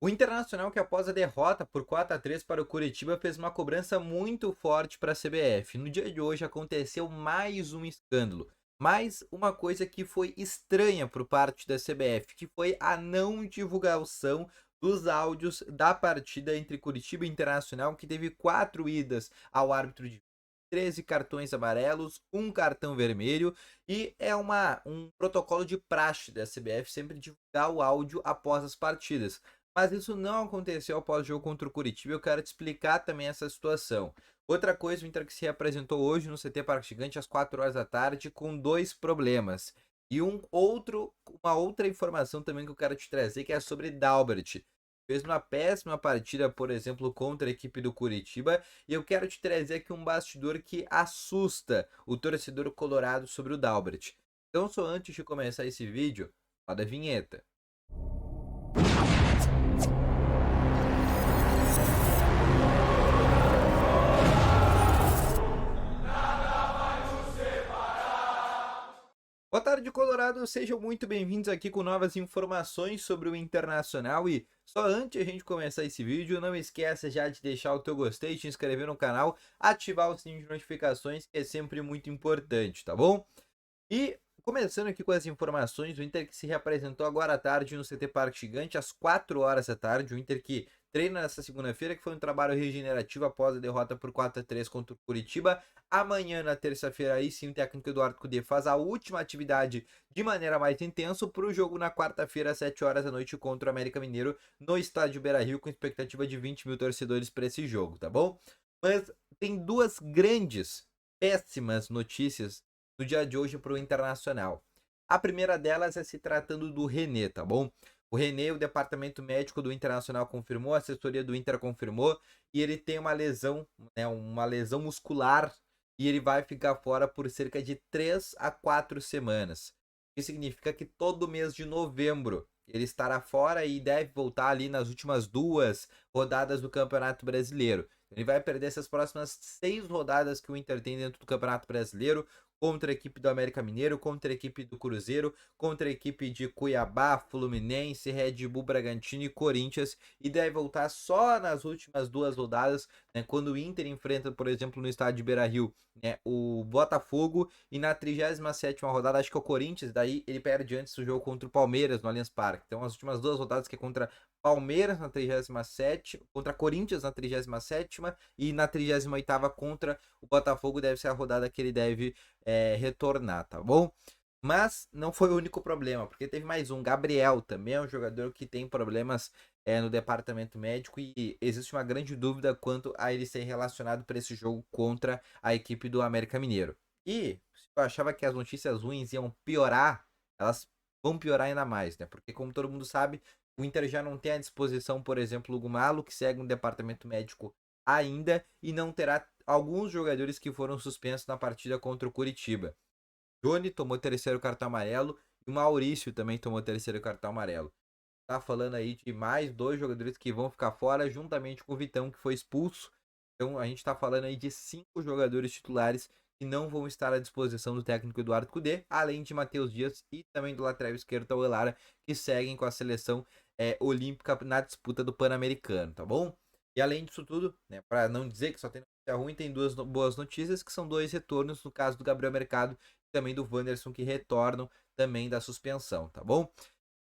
O Internacional, que após a derrota por 4-3 para o Curitiba, fez uma cobrança muito forte para a CBF. No dia de hoje aconteceu mais um escândalo, mais uma coisa que foi estranha por parte da CBF, que foi a não divulgação dos áudios da partida entre Curitiba e Internacional, que teve 4 idas ao árbitro de 13 cartões amarelos, um cartão vermelho, e é um protocolo de praxe da CBF sempre divulgar o áudio após as partidas. Mas isso não aconteceu após o jogo contra o Curitiba. Eu quero te explicar também essa situação. Outra coisa, o Inter que se representou hoje no CT Parque Gigante às 4 horas da tarde com dois problemas. E uma outra informação também que eu quero te trazer, que é sobre Dalbert. Fez uma péssima partida, por exemplo, contra a equipe do Curitiba. E eu quero te trazer aqui um bastidor que assusta o torcedor colorado sobre o Dalbert. Então, só antes de começar esse vídeo, roda a vinheta. Boa tarde, Colorado. Sejam muito bem-vindos aqui com novas informações sobre o Internacional. E só antes de a gente começar esse vídeo, não esqueça já de deixar o teu gostei, te inscrever no canal, ativar o sininho de notificações, que é sempre muito importante, tá bom? E começando aqui com as informações, o Inter que se reapresentou agora à tarde no CT Parque Gigante, às 4 horas da tarde. O Inter que treina nessa segunda-feira, que foi um trabalho regenerativo após a derrota por 4-3 contra o Curitiba. Amanhã, na terça-feira, aí sim, o técnico Eduardo Cudê faz a última atividade de maneira mais intensa para o jogo na quarta-feira, às 7 horas da noite, contra o América Mineiro, no estádio Beira-Rio, com expectativa de 20 mil torcedores para esse jogo, tá bom? Mas tem duas grandes, péssimas notícias no dia de hoje para o Internacional. A primeira delas é se tratando do René, tá bom? O René, o departamento médico do Internacional confirmou, a assessoria do Inter confirmou, e ele tem uma lesão, né, uma lesão muscular, e ele vai ficar fora por cerca de 3 a 4 semanas. Isso significa que todo mês de novembro ele estará fora e deve voltar ali nas últimas 2 rodadas do Campeonato Brasileiro. Ele vai perder essas próximas 6 rodadas que o Inter tem dentro do Campeonato Brasileiro, contra a equipe do América Mineiro, contra a equipe do Cruzeiro, contra a equipe de Cuiabá, Fluminense, Red Bull Bragantino e Corinthians, e deve voltar só nas últimas 2 rodadas, né, quando o Inter enfrenta, por exemplo, no estádio de Beira-Rio, né, o Botafogo, e na 37ª rodada, acho que é o Corinthians, daí ele perde antes do jogo contra o Palmeiras no Allianz Parque. Então as últimas 2 rodadas, que é contra Palmeiras na 37ª, contra Corinthians na 37ª e na 38ª contra o Botafogo, deve ser a rodada que ele deve retornar, tá bom? Mas não foi o único problema, porque teve mais um. Gabriel também é um jogador que tem problemas no departamento médico, e existe uma grande dúvida quanto a ele ser relacionado para esse jogo contra a equipe do América Mineiro. E se eu achava que as notícias ruins iam piorar, elas vão piorar ainda mais, né? Porque, como todo mundo sabe, o Inter já não tem à disposição, por exemplo, o Gumalo, que segue no departamento médico ainda, e não terá alguns jogadores que foram suspensos na partida contra o Curitiba. Johnny tomou terceiro cartão amarelo e o Maurício também tomou terceiro cartão amarelo. Tá falando aí de mais 2 jogadores que vão ficar fora, juntamente com o Vitão, que foi expulso. Então a gente tá falando aí de 5 jogadores titulares que não vão estar à disposição do técnico Eduardo Cudê, além de Matheus Dias e também do lateral esquerdo Tauan Lara, que seguem com a seleção olímpica na disputa do Pan-Americano, tá bom? E além disso tudo, né, para não dizer que só tem notícia ruim, tem duas boas notícias, que são 2 retornos, no caso do Gabriel Mercado e também do Wanderson, que retornam também da suspensão, tá bom?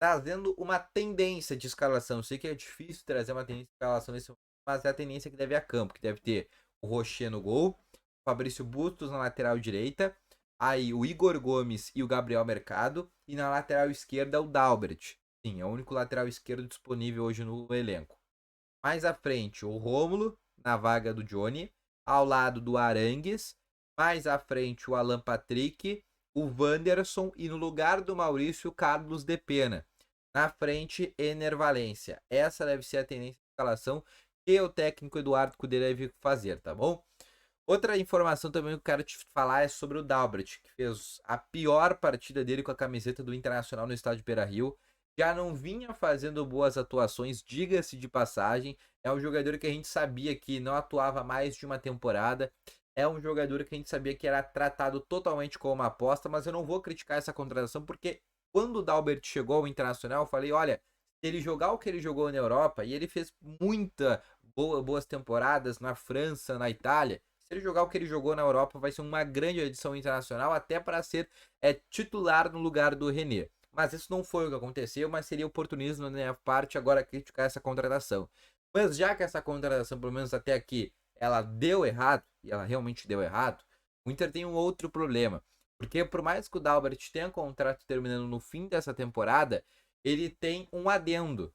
Trazendo uma tendência de escalação. Eu sei que é difícil trazer uma tendência de escalação nesse momento, mas é a tendência que deve ir a campo, que deve ter o Rocher no gol, o Fabrício Bustos na lateral direita, aí o Igor Gomes e o Gabriel Mercado, e na lateral esquerda o Dalbert. Sim, é o único lateral esquerdo disponível hoje no elenco. Mais à frente, o Rômulo, na vaga do Johnny, ao lado do Arangues, mais à frente o Alan Patrick, o Wanderson e no lugar do Maurício, Carlos de Pena. Na frente, Ener Valência. Essa deve ser a tendência de escalação que o técnico Eduardo Cudê deve fazer, tá bom? Outra informação também que eu quero te falar é sobre o Dalbert, que fez a pior partida dele com a camiseta do Internacional no estádio Beira-Rio. Já não vinha fazendo boas atuações, diga-se de passagem. É um jogador que a gente sabia que não atuava mais de uma temporada. É um jogador que a gente sabia que era tratado totalmente como uma aposta, mas eu não vou criticar essa contratação, porque quando o Dalbert chegou ao Internacional, eu falei, olha, ele jogar o que ele jogou na Europa, e ele fez boas temporadas na França, na Itália, se ele jogar o que ele jogou na Europa, vai ser uma grande edição internacional, até para ser titular no lugar do René. Mas isso não foi o que aconteceu, mas seria oportunismo da minha parte agora criticar essa contratação. Mas já que essa contratação, pelo menos até aqui, ela deu errado, e ela realmente deu errado, o Inter tem um outro problema. Porque por mais que o Dalbert tenha contrato terminando no fim dessa temporada, ele tem um adendo.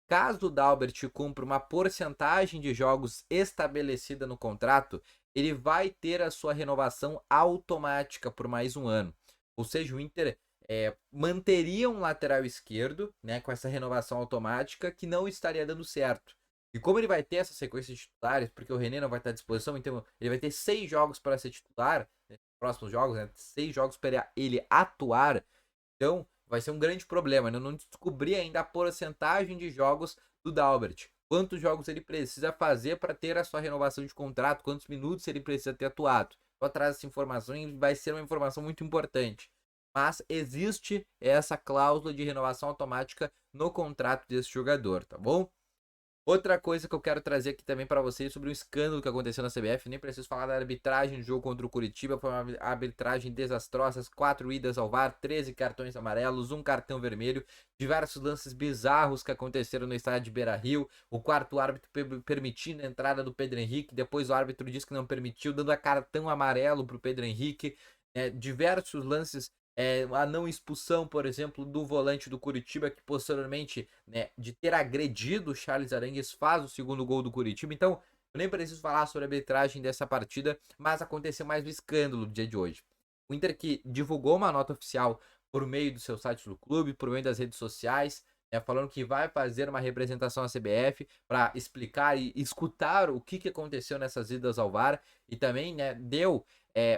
Caso o Dalbert cumpra uma porcentagem de jogos estabelecida no contrato, ele vai ter a sua renovação automática por mais um ano. Ou seja, o Inter manteria um lateral esquerdo, né, com essa renovação automática, que não estaria dando certo. E como ele vai ter essa sequência de titulares, porque o René não vai estar à disposição, então ele vai ter 6 jogos para ser titular, né, próximos jogos, né, 6 jogos para ele atuar. Então, vai ser um grande problema. Eu não descobri ainda a porcentagem de jogos do Dalbert. Quantos jogos ele precisa fazer para ter a sua renovação de contrato, quantos minutos ele precisa ter atuado. Vou atrás dessa informação e vai ser uma informação muito importante. Mas existe essa cláusula de renovação automática no contrato desse jogador, tá bom? Outra coisa que eu quero trazer aqui também para vocês sobre um escândalo que aconteceu na CBF, nem preciso falar da arbitragem do jogo contra o Curitiba, foi uma arbitragem desastrosa, 4 idas ao VAR, 13 cartões amarelos, 1 cartão vermelho, diversos lances bizarros que aconteceram no estádio de Beira-Rio, o quarto árbitro permitindo a entrada do Pedro Henrique, depois o árbitro disse que não permitiu, dando a cartão amarelo para o Pedro Henrique, diversos lances, a não expulsão, por exemplo, do volante do Curitiba, que posteriormente, né, de ter agredido o Charles Arangues, faz o segundo gol do Curitiba. Então, eu nem preciso falar sobre a arbitragem dessa partida, mas aconteceu mais um escândalo no dia de hoje. O Inter que divulgou uma nota oficial por meio do seu site do clube, por meio das redes sociais, falando que vai fazer uma representação à CBF para explicar e escutar o que aconteceu nessas idas ao VAR, e também, né, deu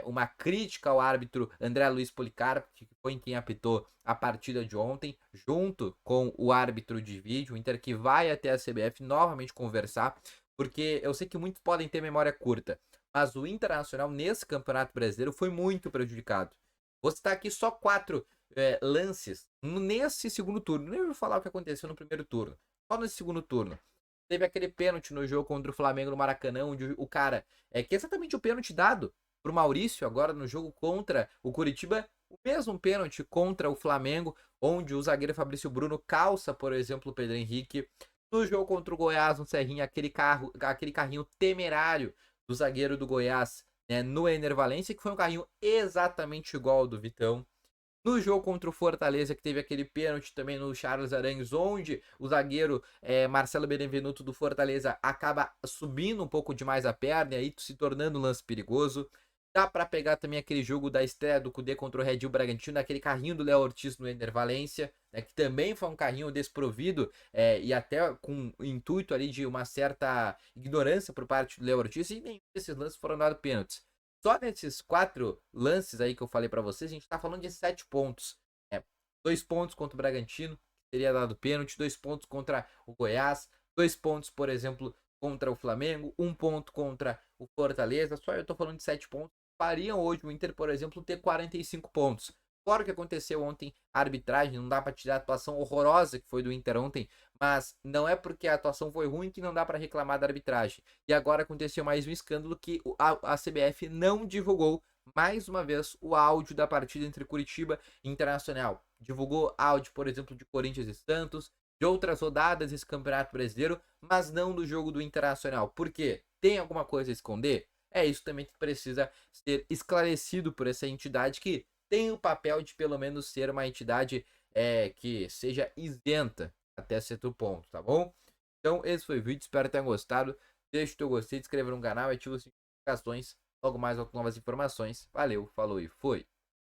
uma crítica ao árbitro André Luiz Policarpo, que foi quem apitou a partida de ontem, junto com o árbitro de vídeo. O Inter que vai até a CBF novamente conversar, porque eu sei que muitos podem ter memória curta, mas o Internacional nesse Campeonato Brasileiro foi muito prejudicado. Vou citar aqui só 4 lances nesse segundo turno. Nem vou falar o que aconteceu no primeiro turno, só nesse segundo turno. Teve aquele pênalti no jogo contra o Flamengo no Maracanã, onde o cara, que é exatamente o pênalti dado pro Maurício agora no jogo contra o Curitiba, o mesmo pênalti contra o Flamengo, onde o zagueiro Fabrício Bruno calça, por exemplo, o Pedro Henrique. No jogo contra o Goiás, no Serrinha, aquele carrinho temerário do zagueiro do Goiás, né, no Ener Valencia, que foi um carrinho exatamente igual ao do Vitão. No jogo contra o Fortaleza, que teve aquele pênalti também no Charles Arangues, onde o zagueiro Marcelo Benevenuto do Fortaleza acaba subindo um pouco demais a perna e aí se tornando um lance perigoso. Dá para pegar também aquele jogo da estreia do Cudê contra o Red Bull Bragantino, aquele carrinho do Léo Ortiz no Ener Valencia, né, que também foi um carrinho desprovido e até com o intuito ali de uma certa ignorância por parte do Léo Ortiz, e nenhum desses lances foram dados pênaltis. Só nesses 4 lances aí que eu falei para vocês, a gente tá falando de 7 pontos. 2 pontos contra o Bragantino, que teria dado pênalti, 2 pontos contra o Goiás, 2 pontos, por exemplo, contra o Flamengo, 1 ponto contra o Fortaleza. Só eu tô falando de 7 pontos. Fariam hoje o Inter, por exemplo, ter 45 pontos. Fora o que aconteceu ontem, a arbitragem, não dá para tirar a atuação horrorosa que foi do Inter ontem, mas não é porque a atuação foi ruim que não dá para reclamar da arbitragem. E agora aconteceu mais um escândalo que a CBF não divulgou mais uma vez o áudio da partida entre Curitiba e Internacional. Divulgou áudio, por exemplo, de Corinthians e Santos, de outras rodadas desse Campeonato Brasileiro, mas não do jogo do Internacional. Por quê? Tem alguma coisa a esconder? É isso também que precisa ser esclarecido por essa entidade que tem o papel de pelo menos ser uma entidade que seja isenta até certo ponto, tá bom? Então esse foi o vídeo, espero que tenham gostado. Deixa o teu gostei, se inscreva no canal e ativa as notificações. Logo mais com novas informações. Valeu, falou e fui!